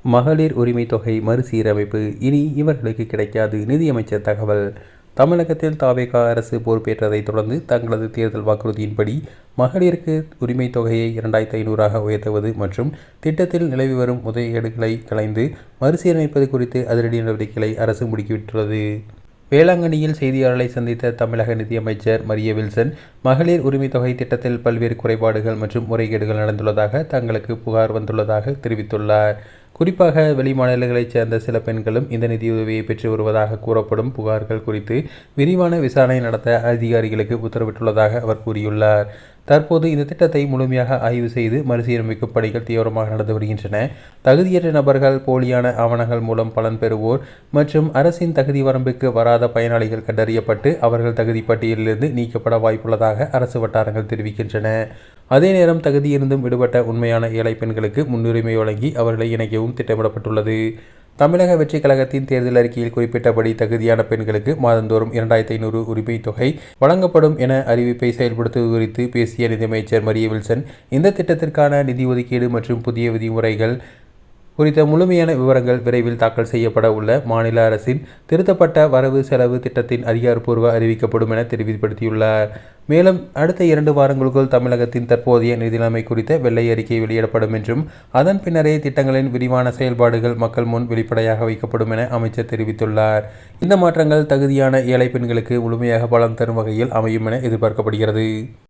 மகளிர் உரிமை தொகை மறுசீரமைப்பு இனி இவர்களுக்கு கிடைக்காது. நிதியமைச்சர் தகவல். தமிழகத்தில் தவேகா அரசு பொறுப்பேற்றதைத் தொடர்ந்து தங்களது தேர்தல் வாக்குறுதியின்படி மகளிருக்கு உரிமை தொகையை 2500 உயர்த்துவது மற்றும் திட்டத்தில் நிலவி வரும் முறைகேடுகளை களைந்து மறுசீரமைப்பது குறித்து அதிரடி நடவடிக்கைகளை அரசு முடுக்கிவிட்டுள்ளது. வேளாங்கண்ணியில் செய்தியாளர்களை சந்தித்த தமிழக நிதியமைச்சர் மரிய வில்சன், மகளிர் உரிமை தொகை திட்டத்தில் பல்வேறு குறைபாடுகள் மற்றும் முறைகேடுகள் நடந்துள்ளதாக தங்களுக்கு புகார் வந்துள்ளதாக தெரிவித்துள்ளார். குறிப்பாக வெளிமாநிலங்களைச் சேர்ந்த சில பெண்களும் இந்த நிதியுதவியை பெற்று வருவதாக கூறப்படும் புகார்கள் குறித்து விரிவான விசாரணை நடத்த அதிகாரிகளுக்கு உத்தரவிட்டுள்ளதாக அவர் கூறியுள்ளார். தற்போது இந்த திட்டத்தை முழுமையாக ஆய்வு செய்து மறுசீரமைக்கும் பணிகள் தீவிரமாக நடந்து வருகின்றன. தகுதியற்ற நபர்கள், போலியான ஆவணங்கள் மூலம் பலன் பெறுவோர் மற்றும் அரசின் தகுதி வரம்புக்கு வராத பயனாளிகள் கண்டறியப்பட்டு அவர்கள் தகுதி பட்டியலிலிருந்து நீக்கப்பட வாய்ப்புள்ளதாக அரசு வட்டாரங்கள் தெரிவிக்கின்றன. அதே நேரம் தகுதியிருந்தும் விடுபட்ட உண்மையான ஏழை பெண்களுக்கு முன்னுரிமை வழங்கி அவர்களை இணைக்கவும் திட்டமிடப்பட்டுள்ளது. தமிழக வெற்றிக் கழகத்தின் தேர்தல் அறிக்கையில் குறிப்பிட்டபடி தகுதியான பெண்களுக்கு மாதந்தோறும் 2500 உரிமை தொகை வழங்கப்படும் என அறிவிப்பை செயல்படுத்துவது குறித்து பேசிய நிதியமைச்சர் மரிய வில்சன், இந்த திட்டத்திற்கான நிதி ஒதுக்கீடு மற்றும் புதிய விதிமுறைகள் குறித்த முழுமையான விவரங்கள் விரைவில் தாக்கல் செய்யப்பட உள்ள மாநில அரசின் திருத்தப்பட்ட வரவு செலவு திட்டத்தின் அதிகாரப்பூர்வ அறிவிக்கப்படும் என தெரிவிப்படுத்தியுள்ளார். மேலும் அடுத்த 2 வாரங்களுக்குள் தமிழகத்தின் தற்போதைய நிதி நிலைமை குறித்த வெள்ளை அறிக்கை வெளியிடப்படும் என்றும் அதன் பின்னரே திட்டங்களின் விரிவான செயல்பாடுகள் மக்கள் முன் வெளிப்படையாக வைக்கப்படும் என அமைச்சர் தெரிவித்துள்ளார். இந்த மாற்றங்கள் தகுதியான ஏழை பெண்களுக்கு முழுமையாக பலன் தரும் வகையில் அமையும் என எதிர்பார்க்கப்படுகிறது.